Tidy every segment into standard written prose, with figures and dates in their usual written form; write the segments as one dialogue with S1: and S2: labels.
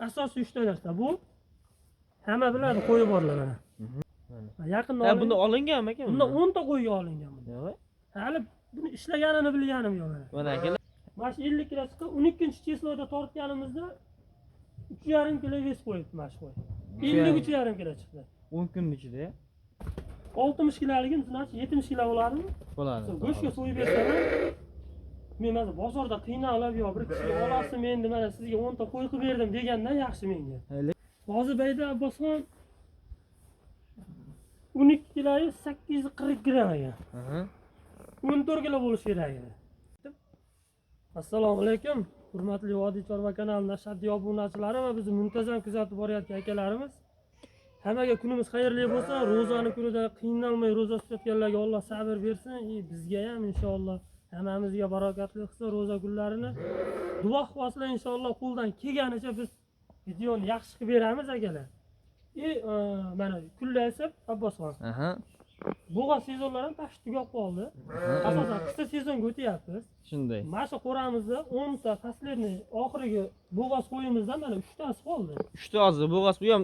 S1: asosiy 3 ta narsa. Bu hamma biladi, qo'yi borlar mana. Yaqinda
S2: Ha, buni olinganmi aka?
S1: Bunda 10 ta qo'yga olingan buni.
S2: Yo'q.
S1: Hali buni ishlaganini bilganim yo'q mana.
S2: Mana aka.
S1: Mana shu 50 kilo chiqib, 12-chisloda tortganimizda 3,5 kilo vес qo'yibdi mana shu qo'y. 53,5 kilo chiqdi.
S2: 10 kun ichida
S1: 60 kiloligim, значит 70 kilo bo'ladimi?
S2: bo'ladi.
S1: Go'shtga so'yib bersam, men mana bozorda qiynalib yo bir kishi olasiz endi mana sizga 10 ta qo'y qilib berdim degandan yaxshi menga. Hozirbayda Abbosxon 12 kiloyi 840 gram ekan. 14 kilo bo'lishi kerak edi. Assalomu alaykum. Hurmatli Vodiy Chorva kanali nashri obunachilari va bizni muntazam kuzatib borayotgan akalarimiz. Hammaga kunimiz xayrli bo'lsin. Ro'zani kunida qiynalmay ro'za tutayotganlarga Alloh sabr bersin. Bizga ham inshaalloh hammamizga barokatli qilsin ro'za kunlarini. Duo qilsanglar inshaalloh qo'ldan kelganicha biz videoni yaxshi qilib beramiz akalar. Mana kunlaysiz Abbosxon. Bo'g'oz sezonlar ham tash tugab qoldi. Asosan qishda sezonga o'tyapmiz.
S2: Shunday.
S1: Mana shu qo'ramizda 10 ta последний oxirgi bo'g'oz qo'yimizdan mana 3 tasi qoldi.
S2: 3 ta hozir bo'g'oz bu ham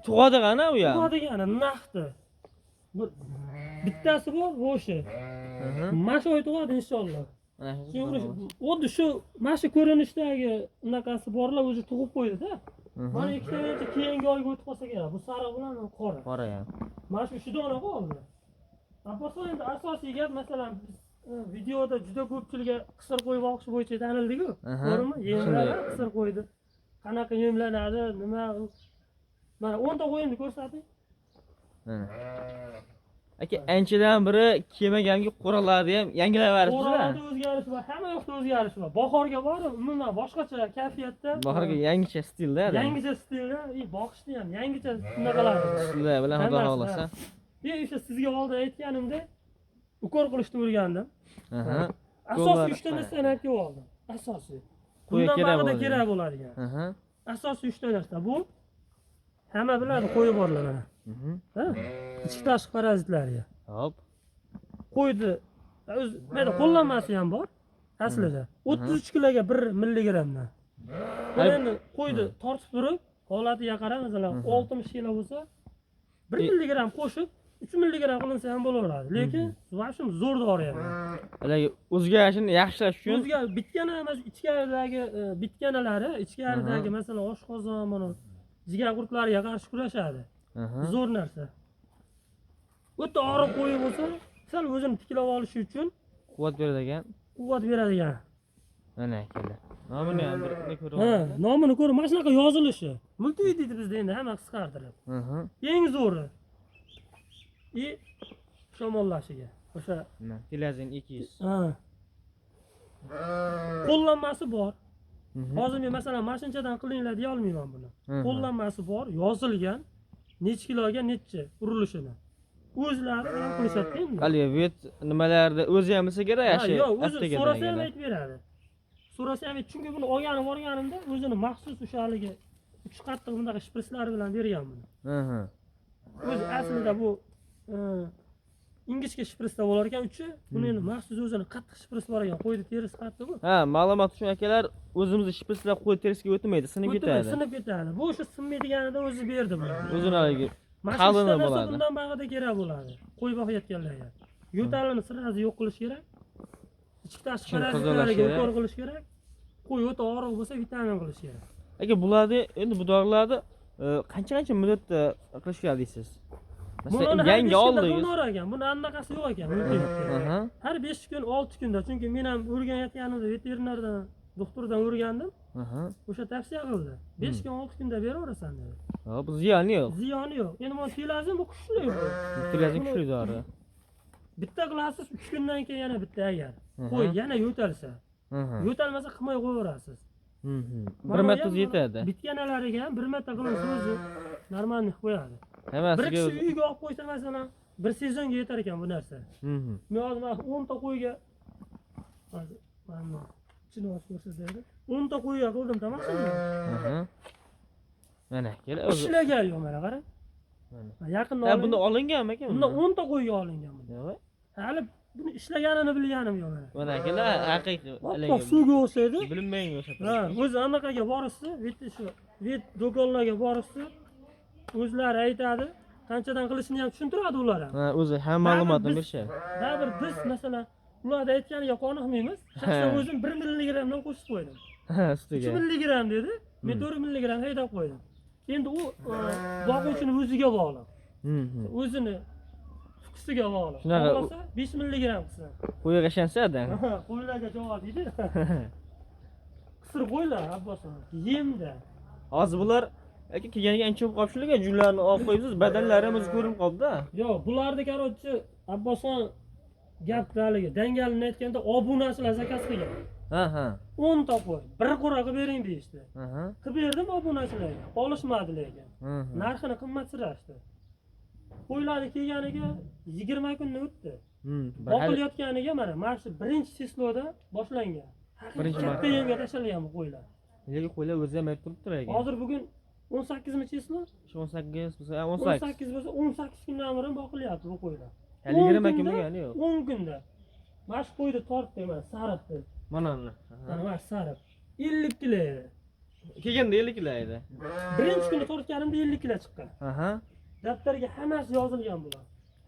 S2: tug'adigani u ham.
S1: Tug'adigani naqdi. Bittasi bor o'sha. Mana shu oy tug'adi inshaalloh. Xuddi shu mana shu ko'rinishdagi unaqasi borlar o'zi tug'ib qo'ydi-da. Mana ikkita keyingi oyga o'tib qolsa kerak. Bu sariq bilan qora.
S2: Qora ham.
S1: Mana shu dona qoldi. Abbosxon endi asosiy gap, masalan, videoda juda ko'pchilikga qisir qo'y boqish bo'yicha tanildi-ku. To'g'rimi? Yemlar qisir qo'ydi. Qanaqa yemlanadi, nima? Mana 10 ta qo'yimni ko'rsating.
S2: Mana. Aka, anchadan biri kelmaganga qo'ralarni ham yangilayapsiz-a?
S1: Qo'ralarda o'zgarish bor, hamma yoqda o'zgarish bor. Bahorga borib, umuman boshqacha kayfiyatda.
S2: Bahorga yangicha stilda.
S1: Yangicha stilda, boqishni ham yangicha shunaqalar.
S2: Sizlar bilan xudo xolasa.
S1: O'sha sizga oldin aytganimda ukor qilishni o'rgandim. Asosiy 3 ta narsani aytib oldim. Asosiy. Bundan bag'ida kerak bo'ladigan. Asosiy 3 ta narsa bu hamma biladi, qo'yi borlar mana. Ichki tashqi parazitlarga.
S2: Hop.
S1: Qo'ydi. O'z mana qo'llanmasi ham bor. Aslida 33 kiloga 1 milligrammdan. Endi qo'ydi tortib turib, holatiga qarab, masalan 60 kilo bo'lsa 1 milligramm qo'shib 3 milligramm qilinsa ham bo'laveradi. Lekin vashim zo'r dori ham.
S2: Ularga o'zgarishini yaxshilash uchun
S1: bitgani emas, ichkaridagi bitganalari, ichkaridagi masalan oshqozon, mana jigar qurtlariga qarshi kurashadi. Zo'r narsa. O'ta og'riq qo'yi bo'lsa, sal o'zini tiklab olishi uchun
S2: quvvat beradigan.
S1: Quvvat beradigan.
S2: Mana akalar. Nomini ham bir ko'rib.
S1: Nomini ko'rib, mana shunaqa yozilishi. Multivid deydi bizda endi hamma qisqartirib. Eng zo'ri. Shamollashiga. O'sha
S2: Tilazin 200.
S1: Qo'llanmasi bor. Hozir men masalan mashinchadan qilinglar deya olmayman buni. Qo'llanmasi bor, yozilgan. Necha kiloga necha urilishini. O'zlari ham qilishadi endi.
S2: Hali vet nimalarda o'zi ham bo'lsa kerak yaxshi.
S1: Yo'q, o'zi so'rasa ham aytib beradi. So'rasa ham, chunki buni olganib borganimda o'zini maxsus o'sha haligi 3 qattiq bunday shprislar bilan bergan buni. O'zi aslida bu ingichka shprisda bo'lar ekan uchi, buni endi maxsus o'zini qattiq shpris bor ekan, qo'ydi terisi qattiq-ku.
S2: Ma'lumot uchun akalar, o'zimizni shprislar qo'y terisiga o'tmaydi, sinib ketadi.
S1: Sinib ketadi. Bu o'sha sinmaydiganida o'zi berdi buni.
S2: O'zini haligi qalini bo'ladi.
S1: Bundan bag'ida kerak bo'ladi. Qo'y boqayotganlarga. Yo'talini sirasi yo'q qilish kerak. Ichki tashqi parazitlarga yo'q qilish kerak. Qo'y o'ta og'riq bo'lsa vitamin qilish kerak.
S2: Aka, bularni endi bu dorilarni qancha muddatda qilish kerak deysiz? Masalan, yangi oldingiz.
S1: Buni anaqasi yo'q ekan. Har 5 kun, 6 kunda, chunki men ham o'rganayotganimda veterinardan, doktordan o'rgandim. O'sha tavsiya qildi. 5 kun, 6 kunda beraverasan dedi.
S2: Bu ziyoni yo'q.
S1: Ziyoni yo'q. Endi bu tilazin bu kuchli.
S2: Tilazin kuchli dori.
S1: Bitta qilasiz, 3 kundan keyin yana bitta agar. Qo'y yana yo'talsa. Yo'talmasa qilmay qo'yaverasiz.
S2: Bir marta yetadi.
S1: Bitganalariga ham bir marta qilinsa o'zi normalni qo'yadi.
S2: Hammasiga
S1: bir kishi uyga olib qo'ysa masalan, bir sezonga yetar ekan bu narsa. Men hozir 10 ta qo'yga mana ichini ochib ko'rsatadi. 10 ta qo'yga qildim, tamom shunday.
S2: Mana kel o'zi.
S1: Ishlagan yo'q mana qarang. Mana yaqinda
S2: bunda olinganmi aka?
S1: Bunda 10 ta qo'yga olingan bunda.
S2: Yo'q.
S1: Hali buni ishlaganini bilganim yo'q mana.
S2: Mana akalar haqiqiy
S1: Oppoq suvga o'xshaydi.
S2: bilinmaydi o'sha.
S1: Ha, o'zi anaqaga borishsa, bitta shu vet do'konlarga borishsa, o'zlari aytadi, qanchadan qilishini ham tushuntiradi ular ham.
S2: Ha, o'zi ham ma'lumotni berishadi.
S1: Baribir biz masalan ularda aytganiga qoniqmaymiz. Shaxsan o'zim 1 milligrammdan qo'shib qo'ydim.
S2: Ha,
S1: 3
S2: ustiga.
S1: milligramm dedi, men 4 milligramm haydab qo'ydim. Endi u boquvchini o'ziga bog'liq. O'zini qisiga bog'liq.
S2: Shunaqa.
S1: Bo'lmasa 5 milligramm qilsa.
S2: Qo'yga ishonsa-da.
S1: Qo'ylarga javob deydi. Qisir qo'ylar Abboson. Yemda.
S2: Hozir bular aka kelganiga ancha bo'lib qolibsizlar, junlarni olib qo'yibsiz, badanlarimiz ko'rinib qoldi-da.
S1: Yo'q, bularni qarorchi Abboson gapni haligi dangalini aytganda obunachilar zakaz qilgan.
S2: Ha.
S1: 10 ta qo'y, bir qura qilib bering deyishdi.
S2: Aha.
S1: Qilib berdim obunachilarga. Olishmadi lekin. Narxini qimmatsirashdi. Qo'ylarni kelganiga 20 kunni o'tdi. Boqilayotganiga mana shu birinchi sesloda boshlangan.
S2: Birinchi
S1: katta yemga tashlangan bu qo'ylar.
S2: Nega qo'ylar o'zi ham aytib turibdi ekan.
S1: Hozir bugun 18 cheslo?
S2: 18 bo'lsa,
S1: 18 bo'lsa 18 kundan beri boqilyapti bu qo'ylar.
S2: Hali 20 kun bo'lgani yo'q.
S1: 10 kunda. Mana shu qo'yni tortdi mana sariqdi.
S2: Mana.
S1: Mana sariq. 50 kilo edi.
S2: Kelganda 50 kilo edi.
S1: Birinchi kuni tortganimda 50 kilo chiqqan.
S2: Aha.
S1: Daftarga hammasi yozilgan bular.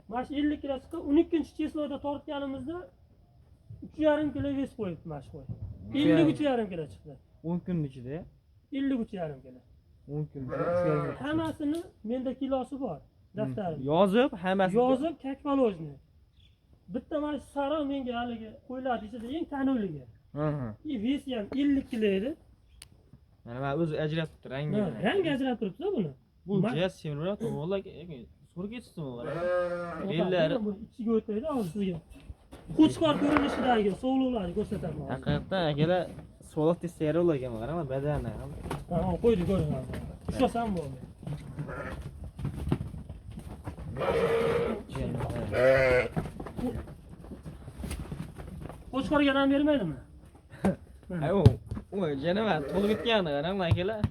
S1: Mana shu 50 kilo chiqqan, 12-chesloda tortganimizda 3,5 kilo ves qo'yibdi mana shu qo'y. 53,5 kilo chiqdi.
S2: 10 kun ichida
S1: 53,5 kilo.
S2: 10 kun ichida.
S1: Hammasini menda kilosi bor daftarimda.
S2: Yozib, hammasi
S1: Yozib kakvalojni. Bitta mana shu sariq menga haligi qo'ylar ichida eng tanuvligi.
S2: Aha.
S1: Vesi ham 50 kilo edi.
S2: Mana o'zi ajratib turibdi rangi.
S1: Rangi ajratib turibdi buni.
S2: Bu jas semiradi, vallahi so'rib ketsin ular. Ellari
S1: bu ichiga o'taydi, hozir sizga. Qo'chqor ko'rinishidagi sovliqlarni ko'rsataman.
S2: Haqiqatan akalar soliq testari ularga qarama badani ham.
S1: Ha, qo'ydi ko'ring. Ushlasam bo'ldi. Qo'chqorga ham bermaydimi?
S2: Ay u janava to'lib ketgani qarang akalar.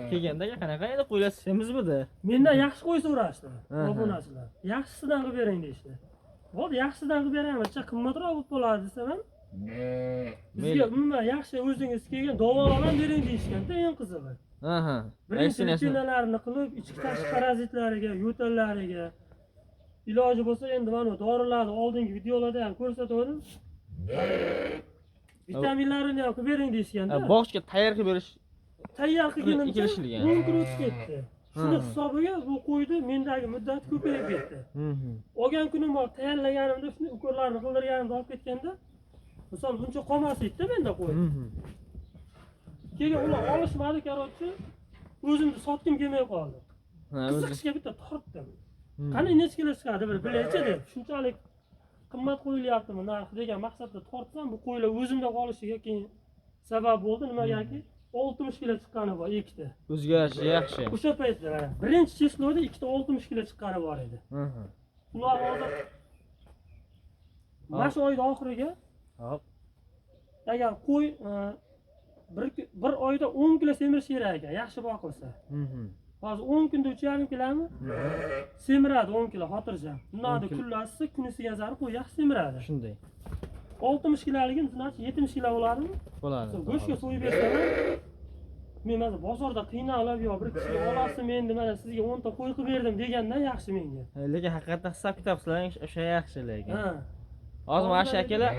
S2: Kelganda qanaqa edi qo'ylar semizmidi?
S1: Mendan yaxshi qo'y so'rashdi obunachilar. Yaxshisidan qilib bering deyishdi. Bo'ldi, yaxshisidan qilib beramiz. Qimmatroq bo'lib qoladi desam ham. Bizga umuman yaxshi o'zingiz kelgan davolarni bering deyishganda eng qizig'i.
S2: Aha.
S1: Birinchi rutinalarni qilib, ichki tashqi parazitlariga, yo'tallariga iloji bo'lsa endi mana dorilarni oldingi videolarda ham ko'rsatdim. Vitaminlarini ham qilib bering deyishganda.
S2: Bog'cha tayyor qilib berish
S1: tayyor qilganimcha
S2: kelishilgan.
S1: 10 kun o'tib ketdi. Shuni hisobiga bu qo'ydi mendagi muddat ko'payib ketdi. Olgan kunim bor, tayyorlaganimda shuni ukollarni qildirganimda olib ketganda, misol buncha qolmasdi menda qo'y. Keyin ular olishmadi qarorchi, o'zimni sotgim kelmay qoldi. Qiziqishga bitta tortdim. Qani necha kilo chiqadi bir bilaychi deb, shunchalik qimmat qo'yilyaptimi narxi degan maqsadda tortsam, bu qo'ylar o'zimda qolishiga keyin sabab bo'ldi. Nimagaki 60 kilo chiqqani bor ikkita.
S2: O'zgarishi yaxshi.
S1: O'sha paytda birinchi chesloda ikkita 60 kilo chiqqani bor edi. Ular hozir mana shu oyning oxiriga
S2: hop
S1: agar qo'y bir oyda 10 kilo semirish kerak ekan, yaxshi boqilsa. Hozir 10 kunda 3,5 kilomi? Semiradi 10 kilo xotirjam. Bundan kunlasi kunisiga zarur qo'y yaxshi semiradi.
S2: Shunday.
S1: 60 kiloligim, значит 70 kilo bo'ladimi?
S2: Bo'ladi.
S1: Go'shtga so'yib bersam, men mana bozorda qiynalib yo bir kishi olasiz men mana sizga 10 ta qo'y qilib berdim degandan yaxshi menga.
S2: Lekin haqiqatdan hisob kitob qilsang o'sha yaxshi lekin.
S1: Ha.
S2: Hozir mana shu akalar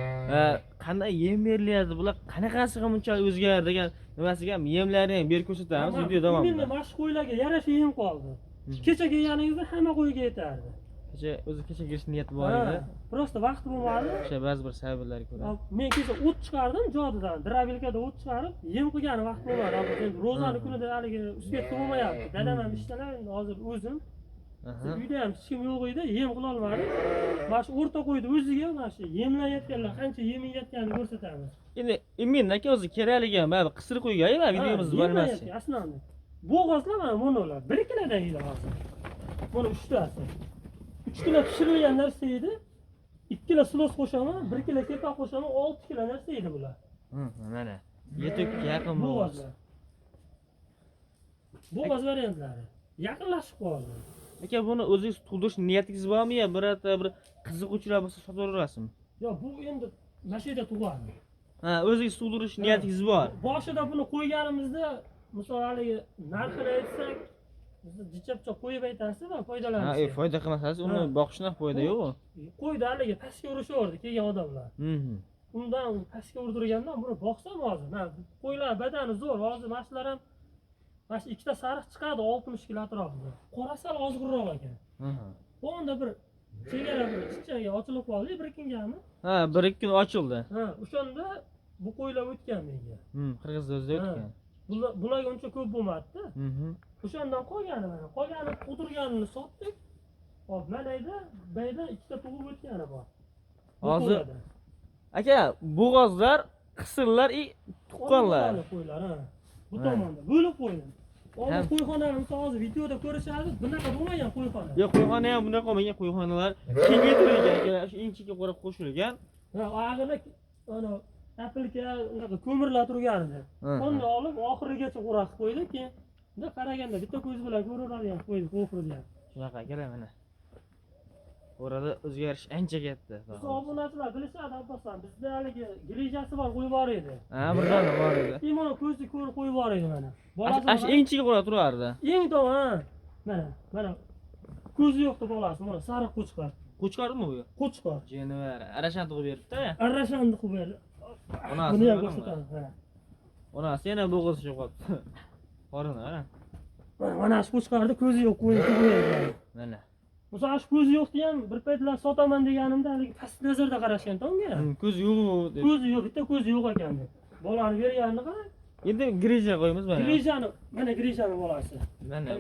S2: qanday yem berilyapti, bular qanaqasi ham unchalik o'zgardi degan nimasiga ham yemlarni ham berib ko'rsatamiz video davomida.
S1: Endi mana shu qo'ylarga yarasha yem qoldi. Kecha kelganingizda hamma qo'yga yetardi.
S2: Kecha kirish niyati bor edi.
S1: Prosta vaqti bo'lmadi.
S2: O'sha ba'zi bir sabablar ko'ra.
S1: Men kecha o't chiqardim jodidan, drabilkada o't chiqarib, yem qilgani vaqt bo'lmadi. Endi ro'zani kunida haligi uspet bo'lmayapti. Dadam ham ishdan hozir o'zim. Uyda ham hech kim yo'q edi, yem qila olmadim. Mana shu o'rta qo'ydi o'ziga mana shu yemlayotganlar qancha yem yeyotganini ko'rsatamiz.
S2: Endi men aka o'zi kerakligi ham baribir qisir qo'ygan, videomiz bor emas.
S1: Asnondi. Bo'g'ozlar mana monolar 1 kilodan yeydi hozir. Mana 3 tasi. 3 kilo pishirilgan narsa edi. 2 kilo silos qo'shaman, 1 kilo kepa qo'shaman, 6 kilo narsa edi bular.
S2: Mana. Yetukka yaqin bo'g'oz.
S1: Bo'g'oz variantlari. Yaqinlashib qoldi.
S2: Aka buni o'zingiz tug'dirish niyatingiz bormi yo birorta bir qiziquvchilar bo'lsa sotib yuborasizmi?
S1: Yo, bu endi mana shu yerda tug'adi.
S2: Ha, o'zingiz tug'dirish niyatingiz bor.
S1: Boshida buni qo'yganimizda, misol haligi narxini aytsak, biz jichapcha qo'yib aytasiz va foydalanish.
S2: Ha, foyda qilmasangiz uni boqishdan foyda yo'q.
S1: Qo'ydi haligi pastga urishaverdi kelgan odamlar. Undan pastga urdirgandan buni boqsam hozir, qo'ylar badani zo'r, hozir mashlar ham mana shu ikkita sariq chiqadi 60 kilo atrofida. Qora sal ozg'irroq ekan. Bu onda bir chegara bir chichaga ochilib qoldi, bir kungami?
S2: Ha, bir ikki kun ochildi.
S1: Ha, o'shanda bu qo'ylar o'tgan menga.
S2: Qirg'izda o'tgan.
S1: Bularga uncha ko'p bo'lmadi-da. O'shandan qolgani mana, qolgani o'tirganini sotdik. Hop, mana bayda ikkita tug'ib o'tgani bor.
S2: Hozir aka, bo'g'ozlar, qisirlar, tuqqanlar.
S1: Qo'ylar, ha. Bu tomonda bo'lib qo'ydim. Hozir qo'yxonamiz hozir videoda ko'rishadi, bunaqa bo'lmagan qo'yxona.
S2: Yo'q, qo'yxona ham bunaqa bo'lmagan qo'yxonalar kengaytirilgan, shu inchiga qarab qo'shilgan.
S1: Ha, oyog'ida ana apilka unaqa ko'mirlar turgan edi. Uni olib oxirigacha o'rab qo'ydi, keyin bunda qaraganda bitta ko'z bilan ko'rinadigan qo'ydi, oxirida.
S2: Shunaqa kerak mana. Orada o'zgarish ancha katta.
S1: Obunachilar bilishadi, abboslar. Bizda haligi grijasi bor qo'yib bor edi.
S2: Ha, birdan bor edi.
S1: Mana ko'zni ko'rib qo'yib bor edi mana.
S2: Ash inchiga qarab turardi.
S1: Eng to'g'ri, ha. Mana ko'zi yo'qdi bolasi, mana sariq qo'chqor.
S2: Qo'chqormi bu?
S1: Qo'chqor.
S2: Jenivar, arashan tug'ib beribdi-da.
S1: Arashan tug'ib berdi.
S2: Onasi
S1: buni ham ko'rsatadi, ha.
S2: Onasi yana bo'g'iz yo'qotdi. Qorini, ha.
S1: Mana shu qo'chqorda ko'zi yo'q qo'yib berdi.
S2: Mana.
S1: O'sha shu ko'zi yo'qdi ham bir paytlar sotaman deganimda haligi past nazarda qarashgan unga.
S2: Ko'zi yo'q deb.
S1: Ko'zi yo'q, bitta ko'zi yo'q ekan deb. Bolani berganini qarang.
S2: Endi grija qo'yamiz mana.
S1: Grijani, mana grijani bolasi.
S2: Mana.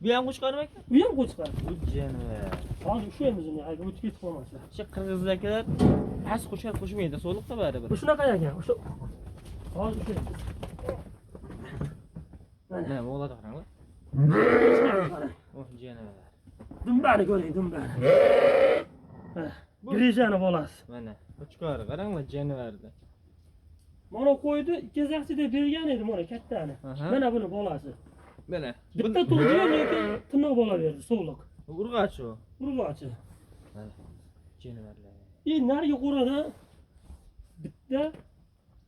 S2: Bu ham qo'chqormi aka?
S1: Bu ham qo'chqor.
S2: Bu jenivar.
S1: Hozir ushlaymiz uni, agar o'tib ketib qolmasa.
S2: Shu qirg'izdagilar past qo'shar qo'shmaydi, so'liqda baribir.
S1: Bu shunaqa ekan. O'sha hozir ushlaymiz.
S2: Mana bo'ladi qaranglar. Oh, jenivar.
S1: Dumbani ko'ring, dumbani. Grijani bolasi.
S2: Mana, qo'chqor, qaranglar jenivarda.
S1: Mana qo'ydi, ikkizaqchi deb bergan edi mana kattani. Mana buni bolasi.
S2: Mana.
S1: Bitta tug'di, lekin tinoq bola berdi, so'liq.
S2: Urg'achi u.
S1: Urg'achi.
S2: Mana. Jenivarlar.
S1: Nariga qo'rada bitta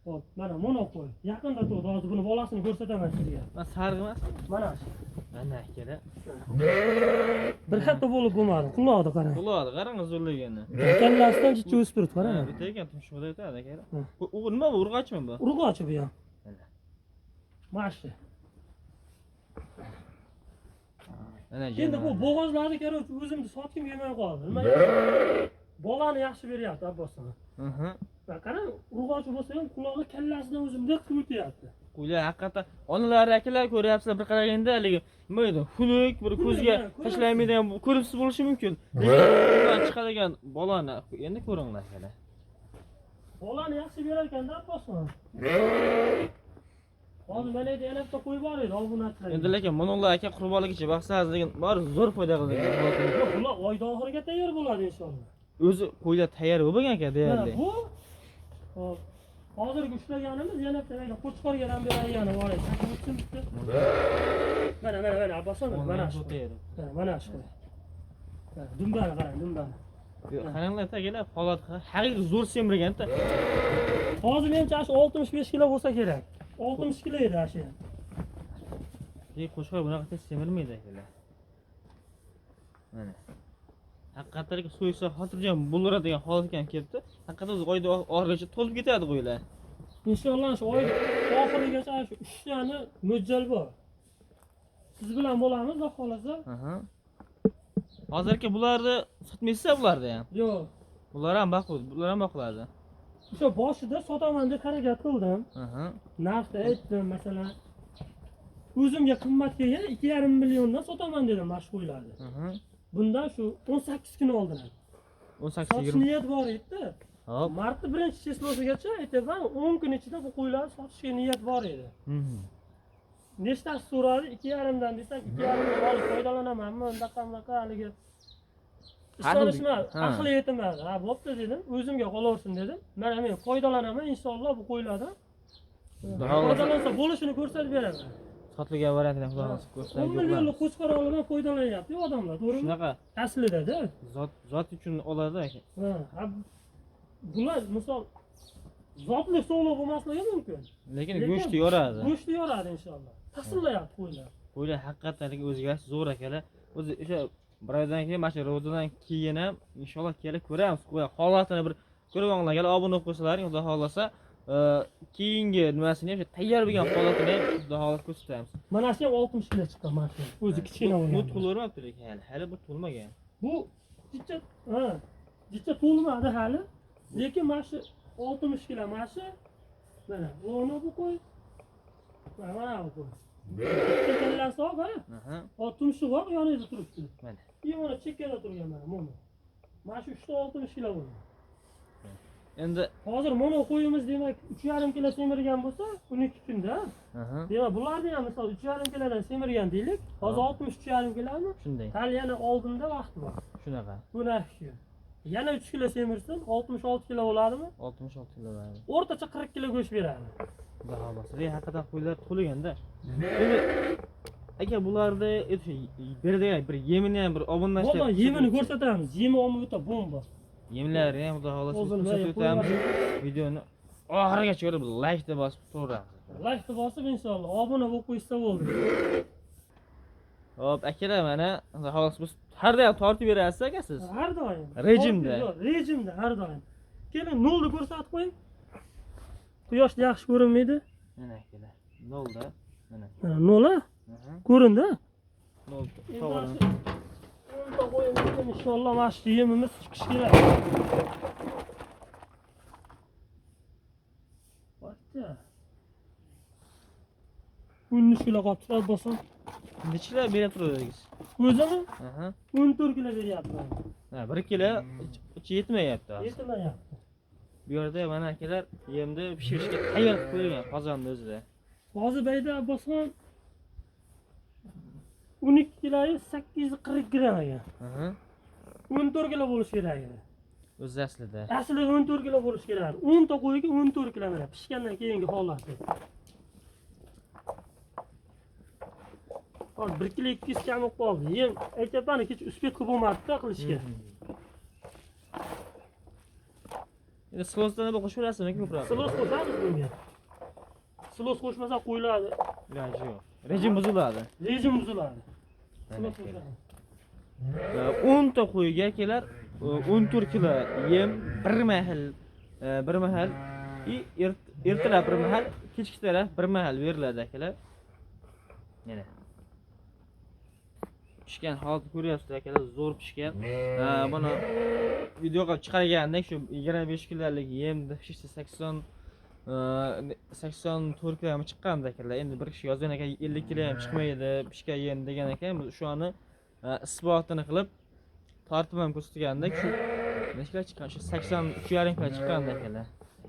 S1: hop, mana qo'y. Yaqinda tug'di, hozir buni bolasini ko'rsataman sizga.
S2: Mana sariq emasmi?
S1: Mana shu.
S2: Mana akala.
S1: Bir xatta bo'lib bo'lmadi, quloqni qarang.
S2: Quloqni qarang zo'rlaganini.
S1: Kallasidan chicha o'sib turibdi, qarang.
S2: Bitta ekan tumshug'ida o'tadi akala. U nima bu, urg'achmi bu?
S1: Urg'ochi bu ham.
S2: Mana.
S1: Mana shu.
S2: Mana
S1: Endi bu bo'g'ozlarni kerak o'zimni sotgim kelmay qoldi. Nima? Bolani yaxshi beryapti abboslar. Qarang, urg'ochi bo'lsa ham qulog'i kallasidan o'zimda qilib o'tyapti.
S2: Qo'ylar haqiqatan onalar akalar ko'ryapsizlar bir qaraganda haligi nima edi? Xunuk, bir ko'zga tashlanmaydigan ko'rimsiz bo'lishi mumkin. Lekin chiqadigan bolani endi ko'ringlar akalar.
S1: Bolani yaxshi berar ekan-da abboslar. Hozir mana yana bitta qo'yib bor edi, obunachilar.
S2: Endi lekin monollar aka qurbonligicha baxtsiz degan bor zo'r foyda qildi.
S1: Bular oyda oxiriga tayyor bo'ladi inshaalloh.
S2: O'zi qo'ylar tayyor bo'lgan ekan deyarli.
S1: Bu hop hozirgi ushlaganimiz yana bitta qo'chqorga ham berayotgani bor ekan. Mana abboslar mana shu. Mana shu. Dumbani qarang, dumbani.
S2: Qaranglar akalar, holat haqiqiy zo'r semirganda.
S1: Hozir menimcha shu 65 kilo bo'lsa kerak. 60 kilo edi shu.
S2: Qo'shqor bunaqa tez semirmaydi akalar. Mana. Haqiqatdan so'ysa xotirjam bo'ladigan holatga ham kelibdi. Haqiqatdan o'zi oyda oxirigacha to'lib ketadi qo'ylar.
S1: Inshaalloh shu oy oxirigacha shu 3 tani mo'ljal bor. Siz bilan bo'lamiz, xudo xolasa.
S2: Hozirki bularni sotmaysizlar bularni ham.
S1: Yo'q.
S2: Bular ham boqiladi.
S1: O'sha boshida sotaman deb harakat qildim. Narxni aytdim, masalan. O'zimga qimmat kelgan 2,5 milliondan sotaman dedim mana shu qo'ylarni. Bundan shu 18 kun oldin.
S2: 18-20
S1: niyat bor edi.
S2: Hop.
S1: Martda 1-cheslosigacha aytaman, 10 kun ichida bu qo'ylarni sotishga niyat bor edi. Nechtasi so'radi? 2,5 dan desam, 2,5 olib foydalanamanmi? Undaqa haligi ishonishma, aqli yetmadi. Ha, bo'pti dedim. O'zimga qolaversin dedim. Mana men foydalanaman inshaalloh bu qo'ylardan. Foydalansa bo'lishini ko'rsatib beraman.
S2: sotilgan variantini xudo xohlasa
S1: 10
S2: ko'rsatib
S1: millionlik qo'chqor olidan foydalanyapti odamlar, to'g'rimi?
S2: Shunaqa
S1: Aslida-da.
S2: zot uchun oladi aka.
S1: Ha, bular misol zotli sog'liq bo'lmasligi mumkin.
S2: Lekin go'shtni yoradi.
S1: Go'shtni yoradi inshaalloh. Ta'sirlayapti qo'ylar.
S2: Qo'ylar haqiqatan o'zgarish zo'r akalar. O'zi o'sha bir oydan keyin mana shu ro'zadan keyin ham inshaalloh kelib ko'ramiz. Qo'y holatini bir ko'rib olinglar, obuna bo'lib qo'ysalaring, xudo xohlasa, keyingi nimasini ham tayyor bo'lgan holatini ham xudo xohlasa ko'rsatamiz.
S1: Mana shu ham 60 kilo chiqqan mashina. O'zi kichkina bo'lgan.
S2: Bu to'lmayapti lekin hali bu to'lmagan.
S1: Bu jicha to'lmadi hali. Lekin mana shu 60 kilo mana shu. Mana bu qo'y. Mana bu qo'y. Chekkalar so'q, ha?
S2: Aha.
S1: Tumshug'i bor, yonida turibdi.
S2: Mana.
S1: Mana chekkada turgan mana. Mana shu 60 kilo bo'ldi.
S2: Endi
S1: hozir mana qo'yimiz demak 3,5 kilo semirgan bo'lsa 12 kunda. Demak bularni ham misol 3,5 kilodan semirgan deylik. Hozir 63,5 kilomi?
S2: shunday.
S1: Hali yana oldinda vaqt bor.
S2: Shunaqa.
S1: Buni shu. Yana 3 kilo semirsin 66 kilo bo'ladimi?
S2: 66 kilo bo'ladi.
S1: O'rtacha 40 kilo go'sht beradi.
S2: Xudo xohlasa. Haqiqatan qo'ylar to'lganda. Endi aka bularda beradigan bir yemini ham bir obunlashtirib.
S1: Bo'ldi, yemini ko'rsatamiz. Yemi o'ta bomba.
S2: Yemlari ham xudo xohlasa ko'rsatib o'tamiz. Videoni oxirigacha ko'rib like deb bosib turamiz.
S1: Like deb bosib inshaalloh obuna bo'lib qo'ysa bo'ldi.
S2: Hop, akalar mana xudo xohlasa biz har doim tortib berasiz aka siz.
S1: Har doim.
S2: Rejimda.
S1: Rejimda har doim. Keling, nolni ko'rsatib qo'ying. Quyosh yaxshi ko'rinmaydi.
S2: Mana akalar. Nolda. Mana.
S1: Nola? Ko'rindi?
S2: Nol.
S1: O'nta qo'yimiz inshaalloh mana shu yemimiz chiqishi kerak. Bo'pti. 13 kilo qolibdi, bosam.
S2: Nechilar berib turadingiz?
S1: O'zimi? 14 kilo beryapman.
S2: Ha, 1 kilo yetmayapti hozir.
S1: Yetmayapti.
S2: Bu yerda mana akalar yemni pishirishga tayyor qilib qo'ygan qozonni o'zida.
S1: Hozir bayda bosam 12 kiloyi 840 gram ekan. 14 kilo bo'lish kerak edi.
S2: O'zi aslida.
S1: Aslida 14 kilo bo'lish kerak. 10 ta qo'yga 14 kilo beradi. Pishgandan keyingi holati. Hozir 1 kilo 200 kam bo'lib qoldi. Yem aytayapman, hech uspetga bo'lmadi-da qilishga.
S2: Endi slosdan nima qo'shib berasizmi ko'proq?
S1: Silos qo'shamiz bunga. Silos qo'shmasa qo'yiladi.
S2: Iloji yo'q. Rejim buziladi.
S1: Rejim buziladi. Silos qo'shamiz.
S2: 10 ta qo'yga kelar 14 kilo yem bir mahal ertalab bir mahal, kechki taraf bir mahal beriladi akalar. Mana. Pishgan holatni ko'ryapsizlar akalar, zo'r pishgan. Mana videoga chiqargandek shu 25 kilolik yemni pishishda 84 kilo ham chiqqandi akalar. Endi bir kishi yozgan ekan 50 kilo ham chiqmaydi pishgan yem degan ekan. Biz shu ani isbotini qilib tortib ham ko'rsatgandek shu necha kilo chiqqan? Shu 83,5 kilo chiqqandi akalar.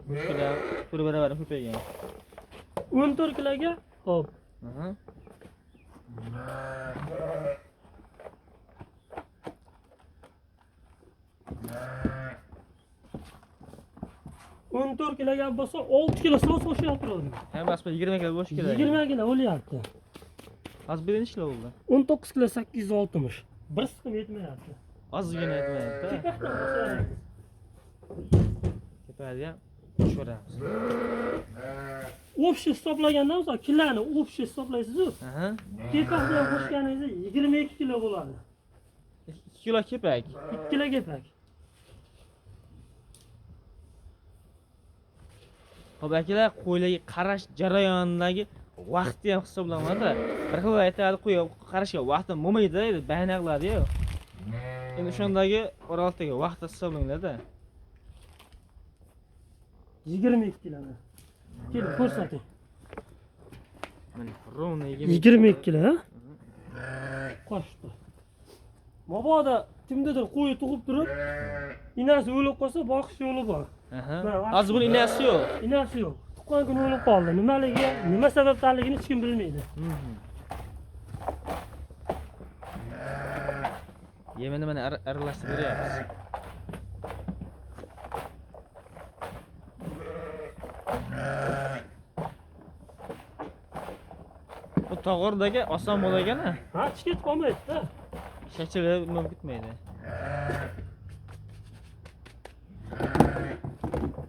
S2: 3 kilo to'rt barobar ko'paygan.
S1: 14 kiloga, xo'p. 14 kiloga bo'lsa 6 kilo so'z qo'shyapti o'zi.
S2: Hammasi 20 kilo bo'lishi kerak.
S1: 20 kilo bo'lyapti.
S2: Hozir bir necha kilo bo'ldi?
S1: 19 kilo 860. Bir siqim yetmayapti.
S2: Ozgina yetmayapti. Ketadi ham. Ko'ramiz.
S1: Общий hisoblagandan so'ng kiloni общий hisoblaysiz-ku. Kepakni ham qo'shganingizda 22 kilo bo'ladi.
S2: 2 kilo kepak.
S1: 2 kilo kepak.
S2: Xo'p akalar, qo'ylarga qarash jarayonidagi vaqtni ham hisoblanadi. Bir xil aytadi, qo'y qarashga vaqtim bo'lmaydi deydi, bayna qiladi-ku. Endi shundagi oraliqdagi vaqtni hisoblanglar-da.
S1: 22 kilo. Kelib ko'rsating.
S2: Mana ровно
S1: 22 kilo, ha? Qo'shdi. Mabodo kimdadir qo'y tug'ib turib, inasi o'lib qolsa, boqish yo'li bor.
S2: Hozir buni inasi yo'q.
S1: Inasi yo'q. Tuqqan kuni o'lib qoldi. Nimaligi, nima sababdanligini hech kim bilmaydi.
S2: Yemini mana aralashtirib beryapmiz. Bu tog'ordagi oson bo'lagan-a?
S1: Ha, ichga ketib qolmaydi-da.
S2: Shachilib nima bitmaydi.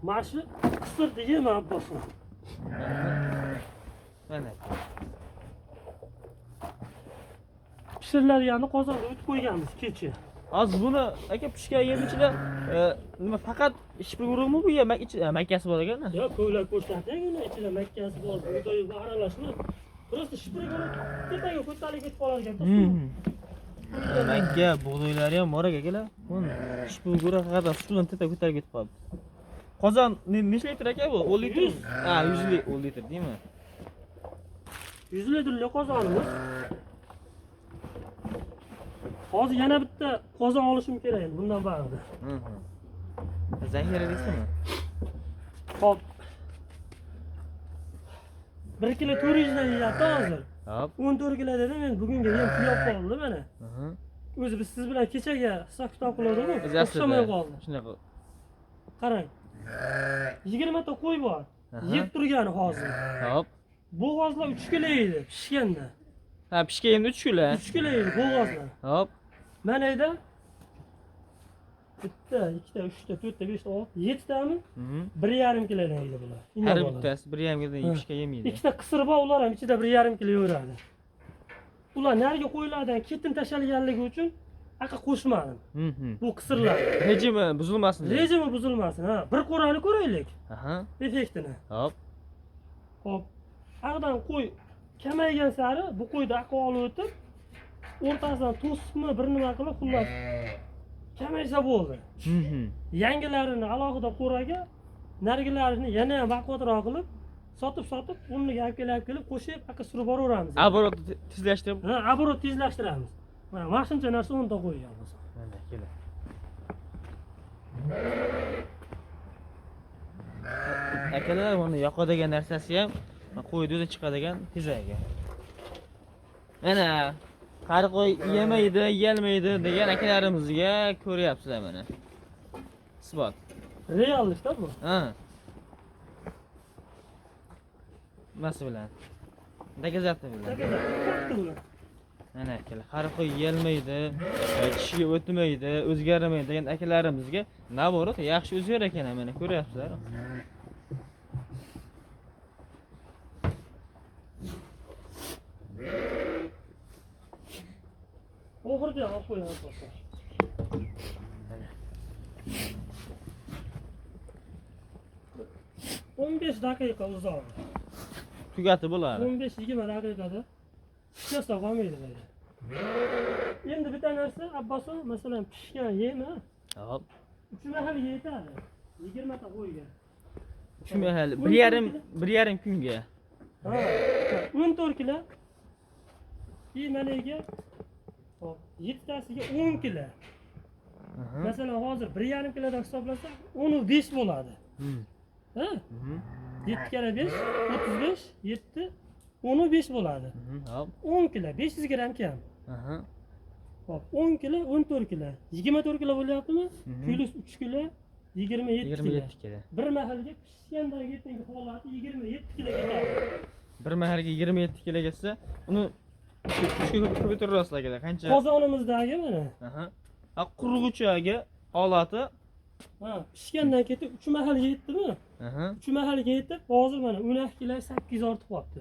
S1: Mana shu qisir deyman Abbosni.
S2: Mana.
S1: Pishiriladiganni qozonga o'tib qo'yganmiz kecha.
S2: Hozir buni aka pishgan yerning ichida nima faqat shpigurumi bu ya makkasi bor ekan-a?
S1: Yo, ko'ylak ko'rsating, uni ichida makkasi bor, bug'doyi bor aralashma. Просто shpigurni tepaga ko'tarilib ketib qolar ekan.
S2: Makka bug'doylari ham bor akalar. Buni shpigura faqat suvdan tepaga ko'tarib ketib qoldi. Qozon necha litr aka bu? 10 litr. Ha, 100 litr, deymi?
S1: 100 litrli qozonimiz. Hozir yana bitta qozon olishim kerak endi bundan ba'di.
S2: Zahira deysizmi?
S1: Hop. 1 kilo 400 dan yeyapti hozir.
S2: Hop.
S1: 14 kilo dedim men bugunga yem tuyab qoldi mana. O'zi biz siz bilan kechaga hisob-kitob qildik-ku. O'xshamay qoldi.
S2: Shunaqa.
S1: Qarang. 20 ta qo'y bor. Yeb turgani hozir.
S2: Hop.
S1: Bo'g'ozlar 3 kilo edi pishganda.
S2: Ha, pishganda 3 kilo.
S1: 3 kilo edi bo'g'ozlar.
S2: Hop.
S1: Mana edi. Bitta, ikkita, uchta, to'rtta, beshta, 7 tami? 1,5 kilodan edi bular.
S2: Har bittasi 1,5 kilodan pishgan yemaydi.
S1: Ikkita qisir bor, ular ham ichida 1,5 kilo yuradi. Ular nariga qo'ylardan ketin tashalganligi uchun aqa qo'shmadim. Bu qisirlar.
S2: Rejimi buzilmasin.
S1: Rejimi buzilmasin, ha. Bir qo'rani ko'raylik.
S2: Aha.
S1: Effektini.
S2: Hop.
S1: Hop. Aqdan qo'y kamaygan sari bu qo'yni aqa olib o'tib, o'rtasidan to'sibmi bir nima qilib xullas kamaysa bo'ldi. Yangilarini alohida qo'raga, narigilarini yana ham baquvvatroq qilib, sotib uni olib kelib qo'shib aqa surib boraveramiz.
S2: Оборот tezlashtirib.
S1: Ha, оборот tezlashtiramiz. Mana shuncha narsa o'nta qo'ygan bo'lsa.
S2: Mana keling. Akalar buni yoqadigan narsasi ham qo'ydi o'zi chiqadigan tezagi. Mana qari qo'y yemaydi, yeyolmaydi degan akalarimizga ko'ryapsizlar mana. Isbot.
S1: Reallikda bu.
S2: Ha. Nasi bilan? Dokazatni bilan.
S1: Dokazatni.
S2: Mana akalar, qari qo'y yeyolmaydi, tishiga o'tmaydi, o'zgarmaydi degan akalarimizga naborot yaxshi o'zgar ekan mana ko'ryapsizlar. Oxirda olib qo'yamiz bo'lsa. 15 daqiqa uzoq. Tugatib bo'ladi.
S1: 15-20 daqiqada pishsa qolmaydi böyle. Endi bitta narsa Abboso, masalan, pishgan yemi.
S2: Hop.
S1: 3 mahal yetadi. 20 ta qo'ygan.
S2: 3 mahal 1,5 kunga.
S1: Ha, 14 kilo. Yemaliga hop, 7 tasiga 10 kilo. Masalan, hozir 1,5 kilodan hisoblasak, 15 bo'ladi. Ha? 7 kere 5, 35, 7, 15 bo'ladi.
S2: Hop.
S1: 10 kilo, 500 gram kam. Hop, 10 kilo, 14 kilo. 24 kilo bo'lyaptimi? Plus 3 kilo, 27 kilo. Bir mahalga pishgandan keyin holati 27 kilo ketadi.
S2: Bir mahalga 27 kilo ketsa, uni 3 ga ko'tarasiz akalar. Qancha?
S1: Qozonimizdagi mana.
S2: Ha, qurg'uchiga holati
S1: ha, pishgandan keyin 3 mahalga yetdimi? 3 mahalga yetib, hozir mana 12 kilo 800 ortib qolibdi.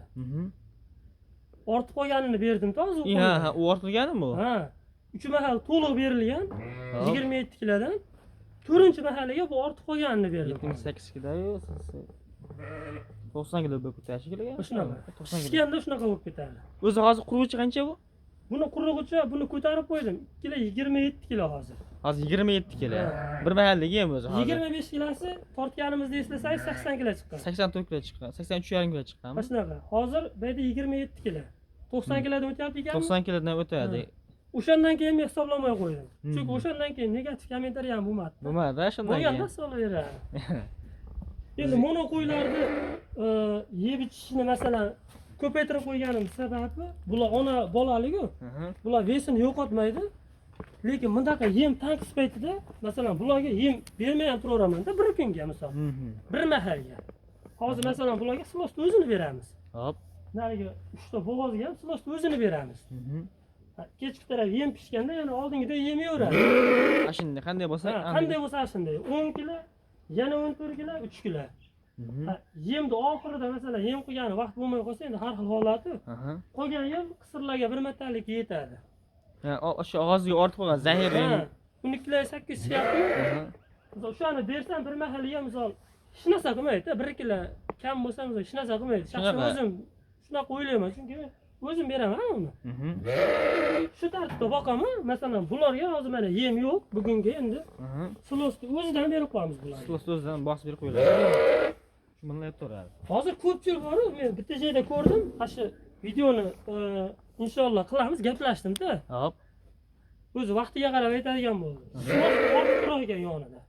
S1: Ortib qolganini berdim hozir.
S2: Ha, u ortilganmi bu?
S1: Ha. 3 mahal to'liq berilgan 27 kilodan 4-mahaliga bu ortib qolganini berdim.
S2: 78 kilo, 90 kilo bo'lib ketishi kerak.
S1: Shunaqa. Pishganda shunaqa bo'lib ketadi.
S2: O'zi hozir qurg'uchi qancha bu?
S1: Buni qurg'uchi, buni ko'tarib qo'ydim. 2 kilo 27 kilo hozir.
S2: Hozir 27 kilo. Bir mahalligi ham o'zi hozir.
S1: 25 kilosi tortganimizda eslasangiz 80 kilo chiqqan.
S2: 84 kilo chiqqan. 83,5 kilo chiqqanmi?
S1: Mana shunaqa. Hozir bu yerda 27 kilo. 90 kilodan o'tyapti ekanmi?
S2: 90 kilodan o'tadi.
S1: O'shandan keyin men hisoblamay qo'ydim. Chunki o'shandan keyin negativ kommentariy ham bo'lmadi.
S2: Bo'lmadi, shundan keyin.
S1: Bo'lganda solaveradi. Endi mono qo'ylarni yeb ichishni masalan ko'paytirib qo'yganim sababi bular ona bolaligu. Bular vesini yo'qotmaydi. Lekin bundaqa yem tanqis paytida masalan bularga yem bermay ham turaveraman-da bir kunga misol. Bir mahalga. Hozir masalan bularga slosni o'zini beramiz.
S2: Hop.
S1: narigi 3 ta bo'g'ozga ham silosni o'zini beramiz. Kechki taraf yem pishganda yana oldingida yem yo'radi.
S2: Shunday qanday bo'lsa,
S1: qanday bo'lsa shunday. 10 kilo, yana 14 kilo, 3 kilo. Yemni oxirida masalan yem qo'ygan vaqt bo'lmay qolsa endi har xil holati. Qolgan yem qisirlarga bir martalik yetadi.
S2: O'sha og'izga ortib qo'ygan zahir yem.
S1: Unikilar 8 chiqyapti. O'shani bersam bir mahal yem misol hech narsa qilmaydi, 1 kilo kam bo'lsa hech narsa qilmaydi. Shaxsan o'zim shunaqa o'ylayman, chunki o'zim beraman uni. Shu tartibda boqaman. Masalan, bularga hozir mana yem yo'q, bugunga endi silosni o'zidan berib qo'yamiz bularga.
S2: Silosni o'zidan bosib berib qo'yiladi. Shu bilan aytaveradi.
S1: Hozir ko'pchilik bor, men bitta joyda ko'rdim. Shu videoni inshaalloh qilamiz, gaplashdim-da.
S2: Hop.
S1: O'zi vaqtiga qarab aytadigan bo'ldi. Silos olib turar ekan yonida.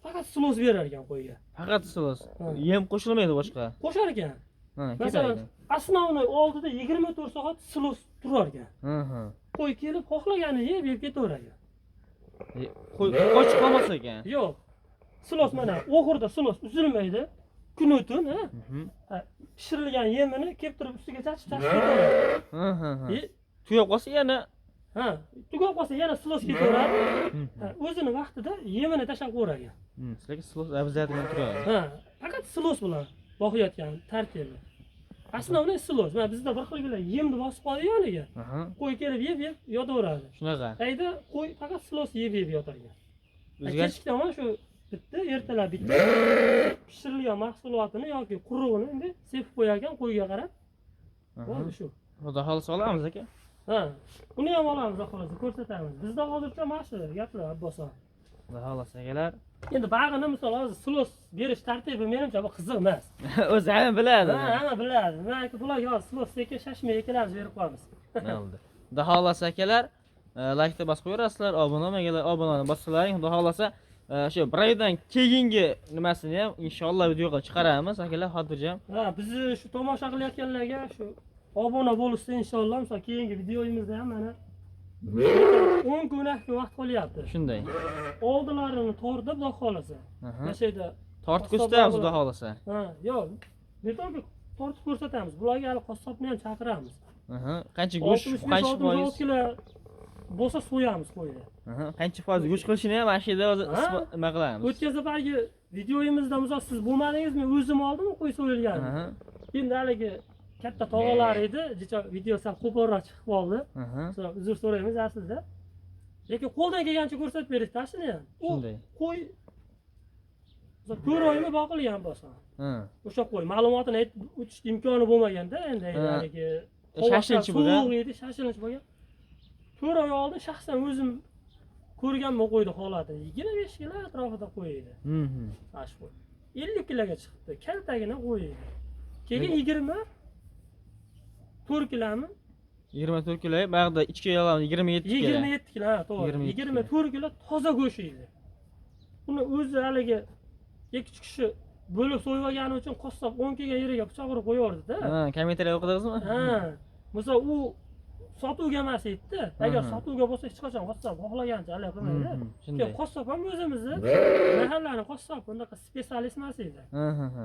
S1: Faqat silos berar ekan qo'yga.
S2: Faqat silos. Yem qo'shilmaydi boshqa.
S1: Qo'shar ekan.
S2: Masalan,
S1: основной oldida 24 soat silos turar ekan. Qo'y kelib xohlaganini yeb ketaverar ekan.
S2: Qo'y qochib qolmas ekan.
S1: Yo'q. Silos mana oxirida silos uzilmaydi. Kun-tun, pishirilgan yemini kelib turib ustiga chachib ketaveradi.
S2: Tugab qolsa yana
S1: tugab qolsa yana silos ketaveradi. O'zini vaqtida yemini tashlab qo'yargan.
S2: Sizlarga silos abzatdan turadi.
S1: Faqat silos bilan boqayotgan tartibi. Основной silos. Mana bizda bir xil yemni bosib qo'yadi yoniga. Qo'y kelib yeb yotaveradi.
S2: Shunaqa.
S1: Ayda qo'y faqat silos yeb yotargan. Kechqurun mana shu bitta, ertalab bitta pishirilgan mahsulotini yoki qurug'ini endi sepib qo'yarkan qo'yga qarab. Bo'ldi shu.
S2: Xudo xolisa olamiz aka.
S1: Uni ham olamiz, xolos ko'rsatamiz. Bizda hozircha mana shu gaplar Abbosjon.
S2: Xudo xolisa akalar.
S1: Endi bag'ini misol hozir silos berish tartibi menimcha bu qiziq emas.
S2: O'zi hamma biladi.
S1: Hamma biladi. Meniki bularga hozir silos sekin shashmay ekanlarni berib qo'yamiz.
S2: Bo'ldi. Xudo xolisa akalar, like bosib qo'yasizlar, obuna bo'lmaganlar obunani bossalaring. Xudo xolisa shu bir oydan keyingi nimasini ham inshaalloh videoga chiqaramiz akalar, xotirjam.
S1: Bizni shu tomosha qilayotganlarga shu obuna bo'lsa inshaalloh misol keyingi videoyimizda ham mana 10 kun vaqt qolyapti.
S2: Shunday.
S1: Oldilarini tortib, xudo xolisa. Mana shu yerda
S2: tortib ko'rsatamiz, xudo xolisa.
S1: Yo'q. Betonga tortib ko'rsatamiz. Bularga hali qassobni ham chaqiramiz.
S2: Qancha go'sht, qancha foiz
S1: bo'lsa so'yamiz qo'yni.
S2: Qancha foiz go'sht qilishini ham mana shu yerda o'zi nima qilamiz.
S1: O'tgan safargi videoyimizda misol siz bo'lmadingizmi, o'zim oldim qo'y so'yilganini. Endi haligi katta tog'alar edi, video sal qo'polroq chiqib qoldi. Uzr so'raymiz aslida. Lekin qo'ldan kelgancha ko'rsatib berishdi shuni ham.
S2: Shunday.
S1: Qo'y 4 oymi boqilgan bo'lsa. O'sha qo'y ma'lumotini aytib o'tish imkoni bo'lmaganda endi haligi
S2: shashilchi bo'lgan.
S1: So'g'ik edi, shashilchi bo'lgan. 4 oy oldin shaxsan o'zim ko'rganman qo'ydi holatini. 25 kilo atrofida qo'y edi. Ash qo'y. 50 kiloga chiqdi. Kaltagina qo'y edi. Keyin 24 kilomi?
S2: 24 kilo, bag'da ichki yog'larni 27 kilo.
S1: 27 kilo, to'g'ri. 24 kilo toza go'sht edi. Uni o'zi haligi ikki kishi bo'lib so'yib olgani uchun qassob 10 kelgan yeriga pichoq urib qo'yardi-da.
S2: Kommentariya o'qidingizmi?
S1: Misol u sotuvga emas edi. Agar sotuvga bo'lsa hech qachon qassob xohlagancha hali qilmaydi. Chunki qassob ham o'zimizni mahallaning qassob, unaqa specialist emas edi.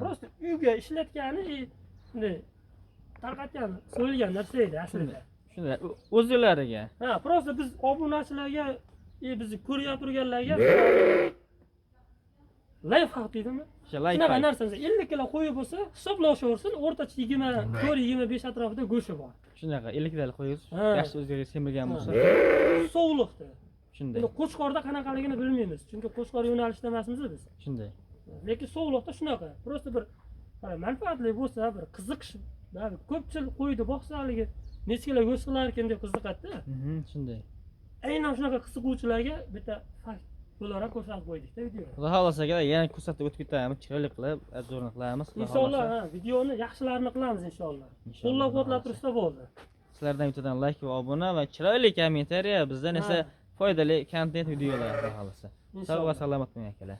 S1: Prosta uyga ishlatgani shunday tarqatgan, so'yilgan narsa edi aslida.
S2: Shunday, o'zlariga.
S1: Prosta biz obunachilarga, bizni ko'rib turganlarga life hack deydimi? Shunaqa narsa 50 kilo qo'yib bo'lsa, hisoblashaversin, o'rtacha 24-25 atrofida go'shti bor.
S2: Shunaqa 50 kilo qo'yib, yaxshi o'zgaga semirgan bo'lsa,
S1: sovuqda.
S2: Shunday.
S1: Endi Qo'chqorda qanaqaligini bilmaymiz, chunki Qo'chqor yo'nalishida emasmiz biz.
S2: Shunday.
S1: Lekin sovuqda shunaqa. Prosta bir manfaatli bo'lsa, bir qiziqish, ko'pchilik qo'ydi boqsa haligi necha kilo go'sht qilar ekan deb qiziqadi-da.
S2: Shunday.
S1: Aynan shunaqa qiziquvchilarga bitta fakt bo'laroq ko'rsatib qo'ydik-da videoni.
S2: Xudo xolisa yana ko'rsatib o'tib ketamiz, chiroyli qilib, ajoyib qilamiz.
S1: Inshaalloh, videoni yaxshilarini qilamiz inshaalloh. Qo'llab-quvvatlab tursa bo'ldi.
S2: Sizlardan bittadan like va obuna va chiroyli kommentariya, bizdan esa foydali kontent videolar xudo xolisa. Sog' va salomat bo'ling akalar.